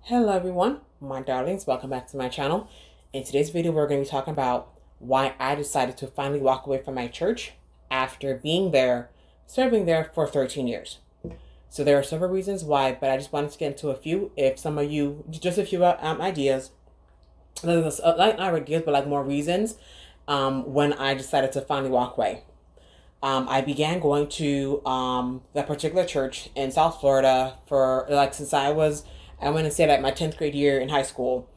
Hello everyone, my darlings, welcome back to my channel. In today's video, we're going to be talking about why I decided to finally walk away from my church after being there, serving there for 13 years. So there are several reasons why, but I just wanted to get into a few, if some of you, just a few ideas, not ideas, but like more reasons when I decided to finally walk away. I began going to that particular church in South Florida for like since I went and stayed at my 10th grade year in high school.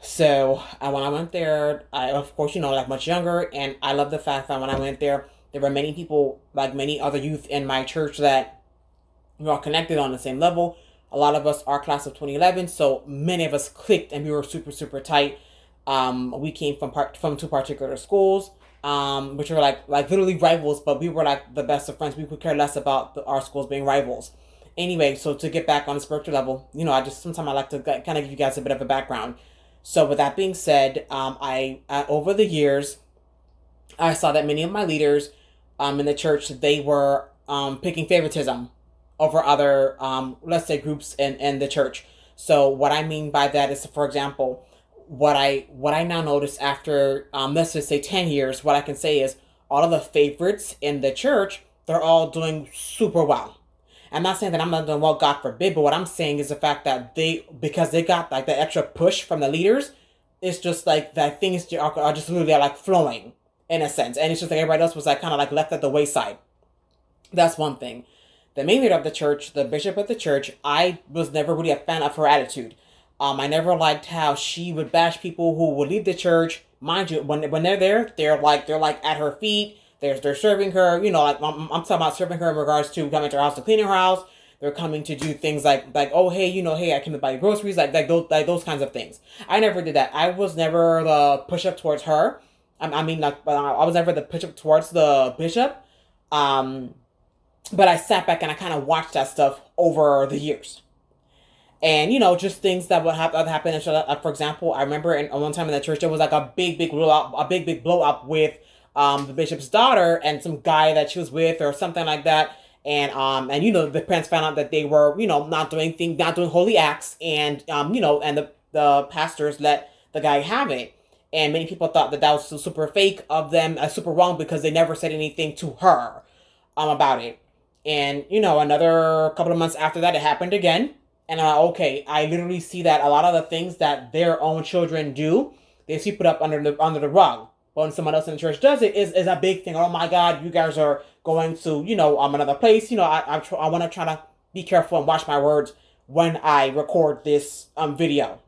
So when I went there, I of course like much younger, and I love the fact that when I went there were many people like many other youth in my church that we were all connected on the same level. A lot of us are class of 2011, so many of us clicked and we were super tight. We came from two particular schools, which were like literally rivals, but we were like the best of friends. We could care less about our schools being rivals. Anyway, so to get back on the spiritual level, I just sometimes I like to kind of give you guys a bit of a background. So with that being said, I over the years, I saw that many of my leaders, in the church, they were picking favoritism over other, let's say, groups in the church. So what I mean by that is, for example, what I now notice after let's just say 10 years, what I can say is all of the favorites in the church, they're all doing super well. I'm not saying that I'm not doing well, God forbid, but what I'm saying is the fact that because they got like the extra push from the leaders, it's just like that things are just literally like flowing in a sense. And it's just like everybody else was like kind of like left at the wayside. That's one thing. The main leader of the church, the bishop of the church, I was never really a fan of her attitude. I never liked how she would bash people who would leave the church. Mind you, when they're there, they're like at her feet. They're serving her. Like I'm talking about serving her in regards to coming to her house to clean her house. They're coming to do things like oh hey hey I came to buy groceries like those kinds of things. I never did that. I was never the push up towards her. I mean like but I was never the push up towards the bishop. Um, but I sat back and I kind of watched that stuff over the years. And just things that would happen. And so, for example, I remember one time in the church there was like a big blowout, blow up with the bishop's daughter and some guy that she was with or something like that. And the parents found out that they were not doing holy acts, and and the pastors let the guy have it. And many people thought that was super fake of them, super wrong, because they never said anything to her about it. And another couple of months after that, it happened again. And okay, I literally see that a lot of the things that their own children do, they see put up under the rug. But when someone else in the church does it, is a big thing. Oh my God, you guys are going to another place. I want to try to be careful and watch my words when I record this video.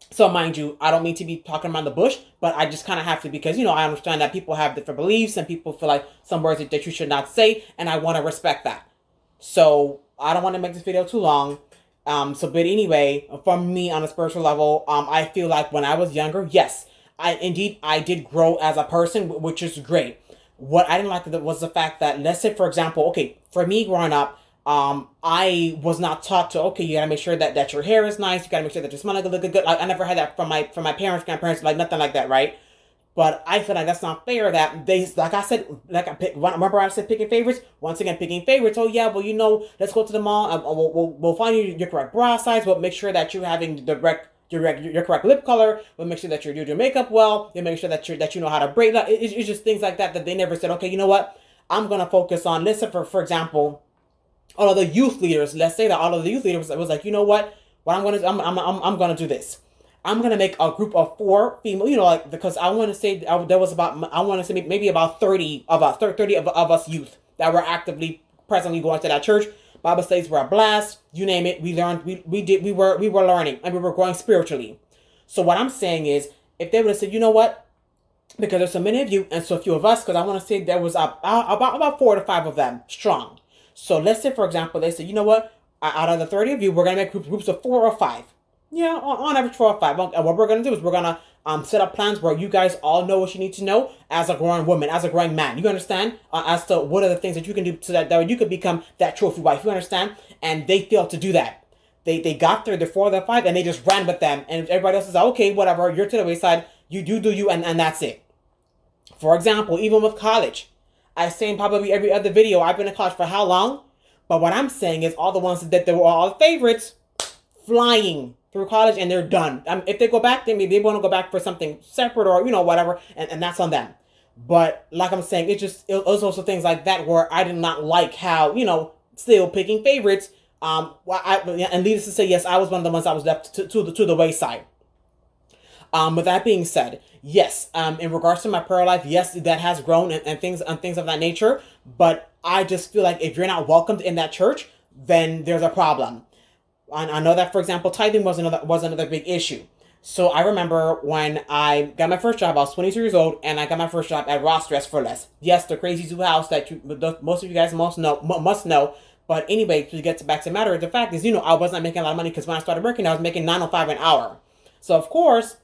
So mind you, I don't mean to be talking around the bush, but I just kind of have to, because I understand that people have different beliefs and people feel like some words that you should not say, and I want to respect that. So I don't want to make this video too long. But anyway, from me on a spiritual level, I feel like when I was younger, yes, I did grow as a person, which is great. What I didn't like was the fact that, let's say, for example, okay, for me growing up, I was not taught to, okay, you gotta make sure that your hair is nice, you gotta make sure that your smell look good. Like, I never had that from my parents, grandparents, like nothing like that, right? But I feel like that's not fair that they, like I said, remember I said picking favorites? Once again, picking favorites. Oh, yeah, well, let's go to the mall. We'll find you your correct bra size. We'll make sure that you're having your correct lip color. We'll make sure that you're doing your makeup well. We'll make sure that you know how to braid. It's just things like that they never said, okay, you know what? I'm going to focus on, listen, for example, all of the youth leaders, let's say that all of the youth leaders was like, you know what I'm going to do this. I'm gonna make a group of 4 female, like, because I want to say there was I want to say maybe about 30 of us youth that were actively presently going to that church. Bible studies were a blast. You name it, we learned. We were learning, and we were growing spiritually. So what I'm saying is, if they would have said, you know what, because there's so many of you and so few of us, because I want to say there was about 4 to 5 of them strong. So let's say, for example, they said, you know what, out of the 30 of you, we're gonna make groups of 4 or 5. Yeah, on average 4 or 5. And what we're going to do is we're going to set up plans where you guys all know what you need to know as a growing woman, as a growing man. You understand? As to what are the things that you can do so that you could become that trophy wife. You understand? And they failed to do that. They got there, the 4 or the 5, and they just ran with them. And everybody else is like, okay, whatever, you're to the wayside. You do you, and that's it. For example, even with college, I say in probably every other video, I've been in college for how long? But what I'm saying is all the ones that they were all favorites, flying through college and they're done. If they go back, then maybe they want to go back for something separate or, whatever, and that's on them. But like I'm saying, it was also things like that where I did not like how, still picking favorites. And needless to say, yes, I was one of the ones that was left to the wayside. With that being said, yes, in regards to my prayer life, yes, that has grown and things of that nature. But I just feel like if you're not welcomed in that church, then there's a problem. I know that, for example, tithing was another big issue. So I remember when I got my first job, I was 22 years old, and I got my first job at Ross Dress for Less. Yes, the crazy zoo house that most of you guys must know. But anyway, to get back to the matter, the fact is, I was not making a lot of money because when I started working, I was making $9.05 an hour. So of course,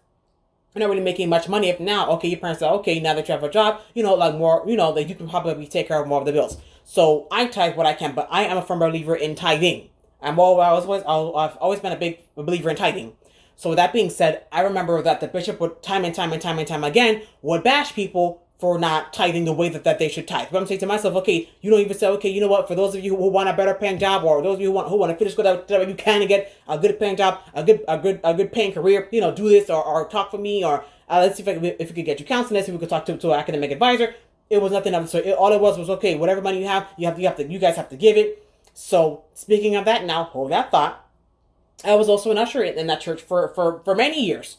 you're not really making much money. If now, okay, your parents say, okay, now that you have a job, like more, that you can probably take care of more of the bills. So I tithe what I can, but I am a firm believer in tithing. I've always been a big believer in tithing. So with that being said, I remember that the bishop would time and time again would bash people for not tithing the way that they should tithe. But I'm saying to myself, okay, you don't even say, okay, you know what? For those of you who want a better paying job, or those of you who want to finish school that you can get a good paying job, a good paying career, do this or talk for me, or let's see if we could get you counseling. Let's see if we could talk to an academic advisor. It was nothing of it. So all it was okay. Whatever money you guys have to give it. So speaking of that, now hold that thought. I was also an usher in that church for many years,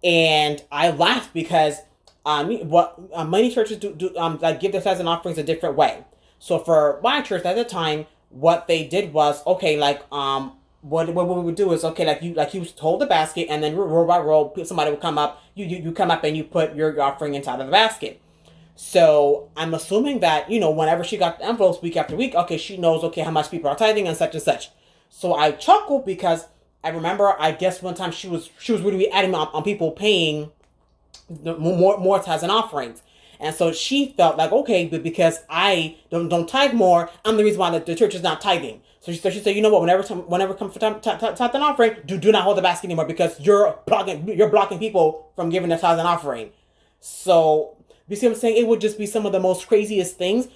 and I laughed because many churches do like give their tithes and offerings a different way. So for my church at the time, what they did was okay, like what we would do is okay, like you hold the basket, and then roll by roll, somebody would come up, you come up and you put your offering inside of the basket. So I'm assuming that whenever she got the envelopes week after week, okay, she knows okay how much people are tithing and such and such. So I chuckled because I remember, I guess one time she was really adding on people paying more tithes and offerings, and so she felt like okay, but because I don't tithe more, I'm the reason why the church is not tithing. So she said, you know what? Whenever it comes for tithe and offering, do not hold the basket anymore because you're blocking people from giving the tithe and offering. So you see what I'm saying? It would just be some of the most craziest things.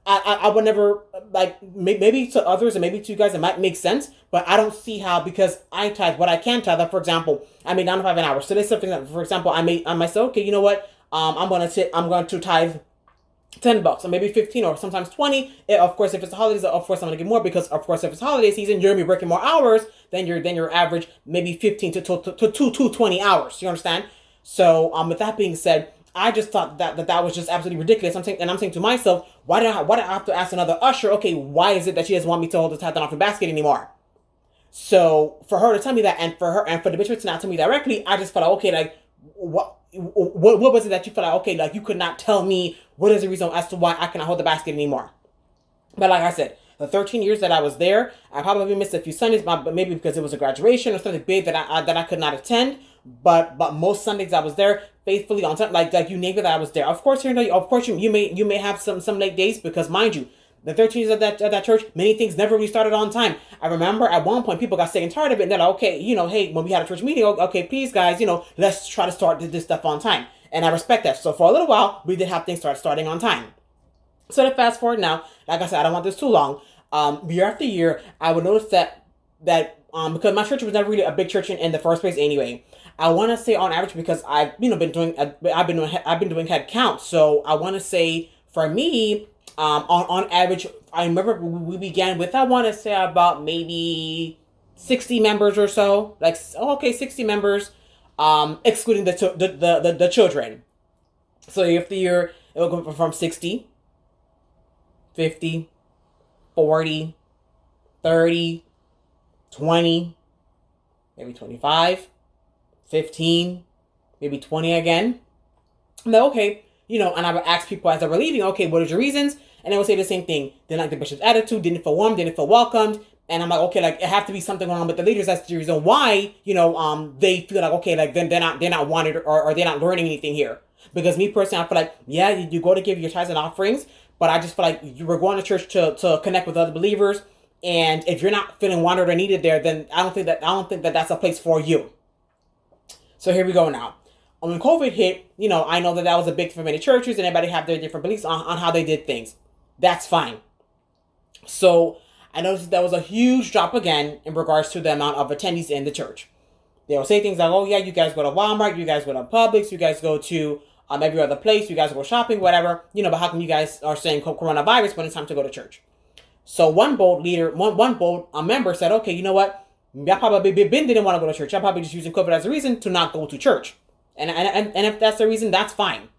I would never, like, maybe to others and maybe to you guys it might make sense, but I don't see how, because I tithe what I can tithe. For example, I made $9.05 an hour. So there's something that, for example, I might say, okay, you know what? I'm going to tithe $10 or maybe 15 or sometimes 20. Of course, if it's the holidays, of course I'm going to give more because of course if it's holiday season, you're going to be working more hours than your average, maybe 15 to 20 hours. You understand? So with that being said, I just thought that was just absolutely ridiculous. I'm saying to myself, why do I have to ask another usher? Okay, why is it that she doesn't want me to hold the tithe and offering basket anymore? So for her to tell me that, and for the bishop to not tell me directly, I just felt like, okay, like what was it that you felt like, okay, like you could not tell me what is the reason as to why I cannot hold the basket anymore? But like I said, the 13 years that I was there, I probably missed a few Sundays, but maybe because it was a graduation or something big that I could not attend. But most Sundays I was there faithfully on time, like you name it, that I was there. Of course, you may have some late days because, mind you, the 13 years of that church, many things never really started on time. I remember at one point people got sick and tired of it, and they're like, okay, hey, when we had a church meeting, okay, please guys, let's try to start this stuff on time. And I respect that. So for a little while, we did have things starting on time. So to fast forward now, like I said, I don't want this too long. Year after year, I would notice that because my church was never really a big church in the first place anyway. I want to say on average, because I've been doing head count. So I want to say for me, on average, I remember we began with, I want to say about maybe 60 members or so. 60 members, excluding the children. So if the year it will go from 60, 50, 40, 30, 20, maybe 25, 15, maybe 20 again. And then, okay, and I would ask people as they were leaving, okay, what is your reasons? And they would say the same thing. Didn't like the bishop's attitude, didn't feel warm, didn't feel welcomed. And I'm like, okay, like it have to be something going on with the leaders. That's the reason why, they feel like, okay, like then they're not wanted or they're not learning anything here. Because me personally, I feel like, yeah, you go to give your tithes and offerings, but I just feel like you were going to church to connect with other believers. And if you're not feeling wanted or needed there, then I don't think that that's a place for you. So here we go now. When COVID hit, I know that was a big thing for many churches, and everybody have their different beliefs on how they did things. That's fine. So I noticed there was a huge drop again in regards to the amount of attendees in the church. They will say things like, oh yeah, you guys go to Walmart, you guys go to Publix, you guys go to every other place, you guys go shopping, whatever, but how come you guys are saying coronavirus when it's time to go to church? So one bold leader, one bold member said, okay, you know what? Y'all probably didn't want to go to church. Y'all probably just using COVID as a reason to not go to church. And if that's the reason, that's fine.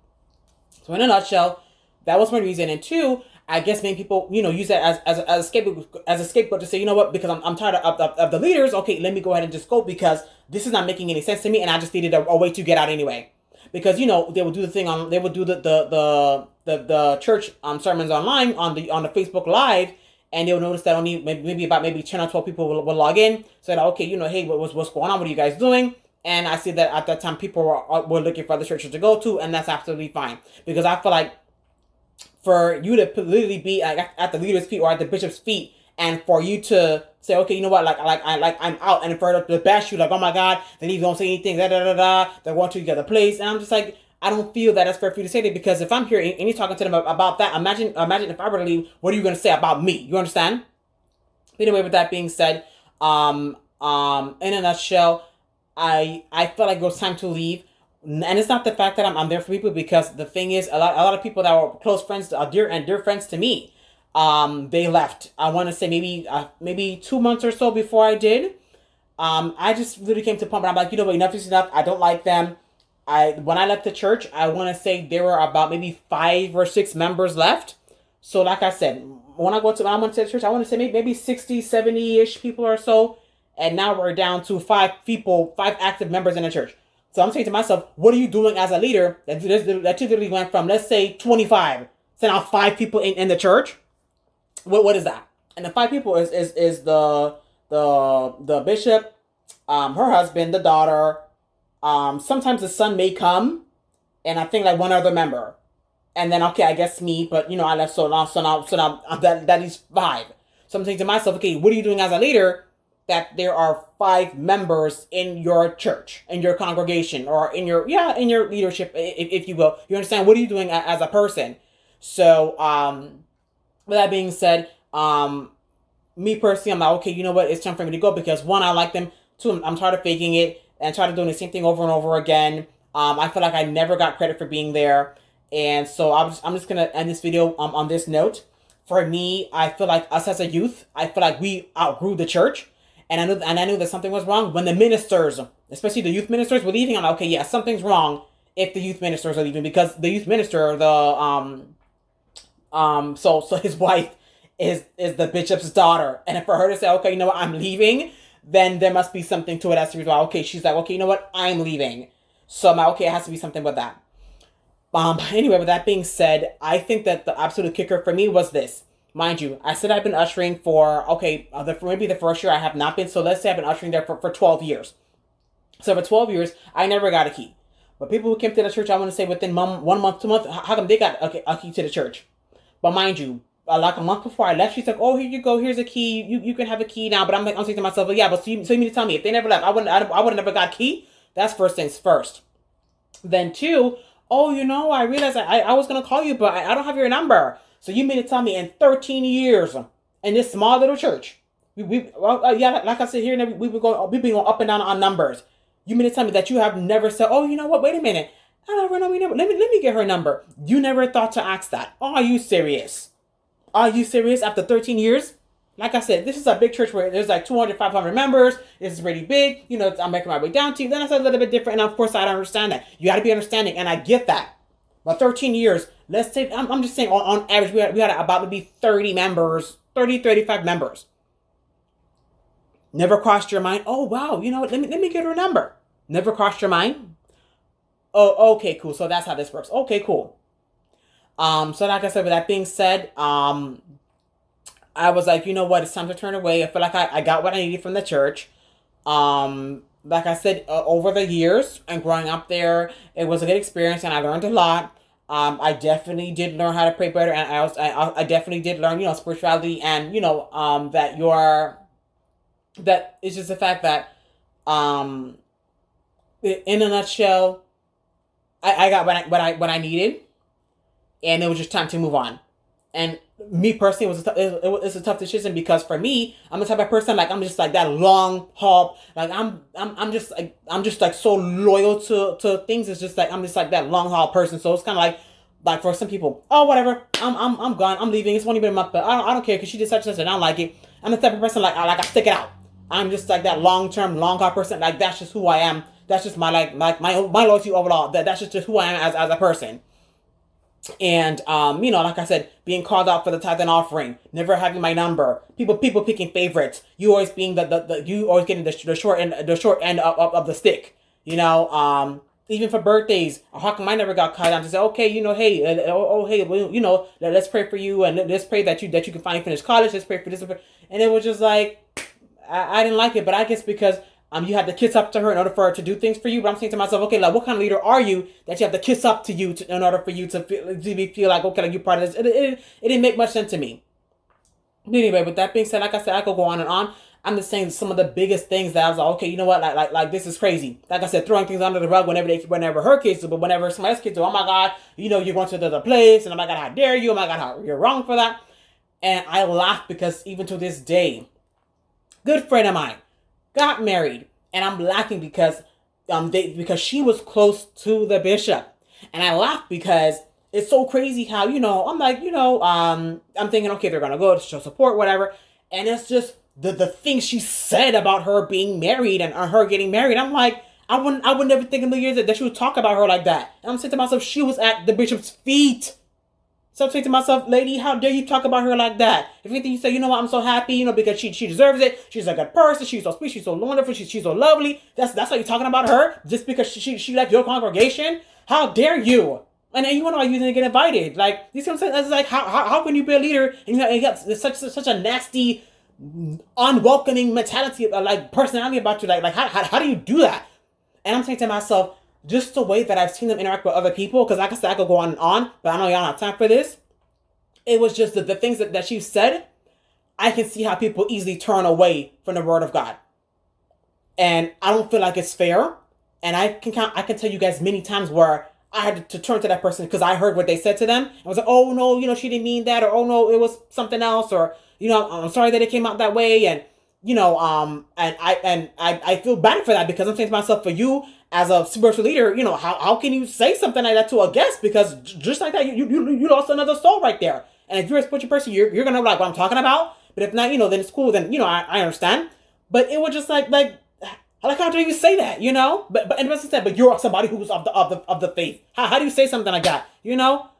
So in a nutshell, that was my reason. And two, I guess many people, use that as a scapegoat to say, you know what, because I'm tired of the leaders. Okay, let me go ahead and just go because this is not making any sense to me, and I just needed a way to get out anyway. Because they would do the thing on, they would do the church sermons online on the Facebook Live, and they'll notice that only maybe 10 or 12 people will log in. So that, okay, hey, what's going on? What are you guys doing? And I see that at that time people were looking for other churches to go to, and that's absolutely fine. Because I feel like for you to literally be at the leader's feet or at the bishop's feet, and for you to say, okay, you know what, I'm out, and for the bash you, like, oh my God, then you don't say anything, they're going to the other place, and I'm just like, I don't feel that it's fair for you to say that, because if I'm here and you're talking to them about that, imagine if I were to leave, what are you going to say about me? You understand? Anyway, with that being said, in a nutshell, I felt like it was time to leave. And it's not the fact that I'm there for people, because the thing is, a lot of people that were close friends, dear friends to me, they left. I want to say maybe 2 months or so before I did. I just really came to a point where I'm like, you know what, enough is enough. I don't like them. When I left the church, I want to say there were about maybe 5 or 6 members left. So like I said, when I went to the church, I want to say maybe 60, 70-ish people or so. And now we're down to 5 active members in the church. So I'm saying to myself, what are you doing as a leader that literally went from, let's say, 25 to now 5 people in the church? What is that? And the 5 people is the bishop, her husband, the daughter, sometimes the son may come, and I think like one other member. And then, okay, I guess me, but I left, so now that is 5. So I'm saying to myself, okay, what are you doing as a leader that there are 5 members in your church, in your congregation, or in your leadership, if you will? You understand? What are you doing as a person? So, with that being said, me personally, I'm like, okay, you know what? It's time for me to go, because 1, I like them. 2, I'm tired of faking it and tired of doing the same thing over and over again. I feel like I never got credit for being there. And so I'm just going to end this video on this note. For me, I feel like us as a youth, I feel like we outgrew the church. And I knew that something was wrong when the ministers, especially the youth ministers, were leaving. I'm like, okay, yeah, something's wrong if the youth ministers are leaving, because the youth minister, so his wife is the bishop's daughter, and for her to say, okay, you know what, I'm leaving, then there must be something to it as to be, okay, she's like, okay, you know what, I'm leaving. So I'm like, okay, it has to be something with that. Anyway, with that being said, I think that the absolute kicker for me was this. Mind you, I said I've been ushering for, maybe the first year I have not been. So let's say I've been ushering there for 12 years. So for 12 years, I never got a key. But people who came to the church, I want to say within 1 month, 2 months, how come they got a key to the church? But mind you, like a month before I left, she's like, oh, here you go, here's a key. You can have a key now. But I'm saying to myself, well, yeah, but so you mean to tell me if they never left, I would have never got a key? That's first things first. Then 2, oh, I realized I was going to call you, but I don't have your number. So you mean to tell me in 13 years in this small little church, like I said here, we've been going up and down on numbers. You mean to tell me that you have never said, oh, you know what? Wait a minute. I never know. Let me get her number. You never thought to ask that. Are you serious? Are you serious after 13 years? Like I said, this is a big church where there's like 200, 500 members. This is really big. I'm making my way down to you. Then it's a little bit different. And of course, I don't understand that. You got to be understanding. And I get that. But 13 years, let's say, I'm just saying on average, we had about maybe 30 members, 35 members. Never crossed your mind, oh, wow, you know what, let me get her number. Never crossed your mind? Oh, okay, cool. So that's how this works. Okay, cool. So like I said, with that being said, I was like, you know what, it's time to turn away. I feel like I got what I needed from the church. Like I said, over the years and growing up there, it was a good experience and I learned a lot. I definitely did learn how to pray better, and I definitely did learn, spirituality, and that it's just the fact that, in a nutshell, I got what I needed, and it was just time to move on. And me personally, it's a tough decision because for me, I'm the type of person like I'm just like that long haul. Like I'm just like so loyal to things. It's just like I'm just like that long haul person. So it's kind of like for some people, oh whatever, I'm gone, I'm leaving. It's only been a month, but I don't care because she did such and such and I don't like it. I'm the type of person I stick it out. I'm just like that long term, long haul person. Like that's just who I am. That's just my my loyalty overall. That's just who I am as a person. And you know, like I said, being called out for the tithe and offering, never having my number, people picking favorites, you always being the you always getting the short end of the stick, you know. Even for birthdays, how come I never got called on to say, okay, you know, hey, hey, well, you know, let's pray for you and let's pray that you can finally finish college. Let's pray for this, and it was just like I didn't like it, but I guess because you have to kiss up to her in order for her to do things for you. But I'm saying to myself, okay, like what kind of leader are you that you have to kiss up to you in order for you to feel like, okay, like you're part of this? It didn't make much sense to me. But anyway, with that being said, like I said, I could go on and on. I'm just saying some of the biggest things that I was like, okay, you know what, like this is crazy. Like I said, throwing things under the rug whenever her kids do, but whenever somebody else's kids do, oh my God, you know, you're going to the other place, and oh my God, how dare you? Oh my God, how you're wrong for that. And I laugh because even to this day, good friend of mine got married. And I'm laughing because because she was close to the bishop. And I laugh because it's so crazy how, you know, I'm like, you know, I'm thinking, okay, they're going to go to show support, whatever. And it's just the things she said about her being married and her getting married. I'm like, I would never think in the years that she would talk about her like that. And I'm saying to myself, she was at the bishop's feet. So I'm saying to myself, lady, how dare you talk about her like that? If anything, you say, you know what, I'm so happy, you know, because she deserves it. She's a good person. She's so sweet. She's so wonderful. She's so lovely. That's how you're talking about her just because she left your congregation. How dare you? And then you wonder why you didn't get invited. Like, you see what I'm saying? It's like, how can you be a leader and you got such a nasty, unwelcoming mentality, like personality about you? Like how do you do that? And I'm saying to myself, just the way that I've seen them interact with other people, because like I said, I could go on and on, but I know y'all don't have time for this. It was just the things that she said, I can see how people easily turn away from the word of God. And I don't feel like it's fair. And I can tell you guys many times where I had to turn to that person because I heard what they said to them. I was like, oh no, you know, she didn't mean that, or oh no, it was something else, or you know, I'm sorry that it came out that way. And you know, and I feel bad for that because I'm saying to myself, for you as a spiritual leader, you know, how can you say something like that to a guest? Because just like that, you lost another soul right there. And if you're a spiritual person, you're gonna know like what I'm talking about. But if not, you know, then it's cool. Then you know, I understand. But it was just like how do you say that? You know? But and as I said, but you're somebody who's of the faith. How do you say something like that? You know?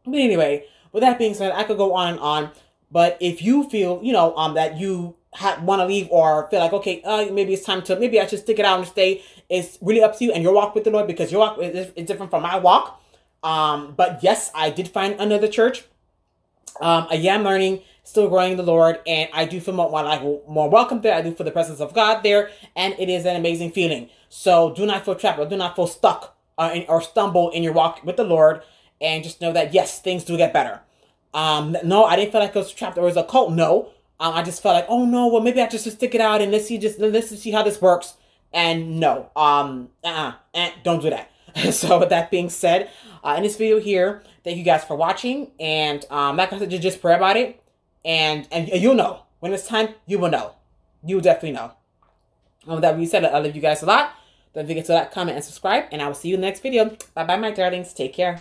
But anyway, with that being said, I could go on and on. But if you feel, you know, that you want to leave or feel like, okay, maybe it's time to, maybe I should stick it out and stay. It's really up to you and your walk with the Lord, because your walk is different from my walk. But yes, I did find another church. I am learning, still growing in the Lord, and I do feel more welcome there. I do feel the presence of God there, and it is an amazing feeling. So do not feel trapped or do not feel stuck or stumble in your walk with the Lord, and just know that yes, things do get better. No, I didn't feel like I was trapped or it was a cult. No. I just felt like, oh no, well maybe I just stick it out and let's see how this works. And no, don't do that. So with that being said, in this video here, thank you guys for watching. And like I said, just pray about it, and you'll know when it's time. You will know. You will definitely know. And with that being said, I love you guys a lot. Don't forget to like, comment, and subscribe. And I will see you in the next video. Bye bye, my darlings. Take care.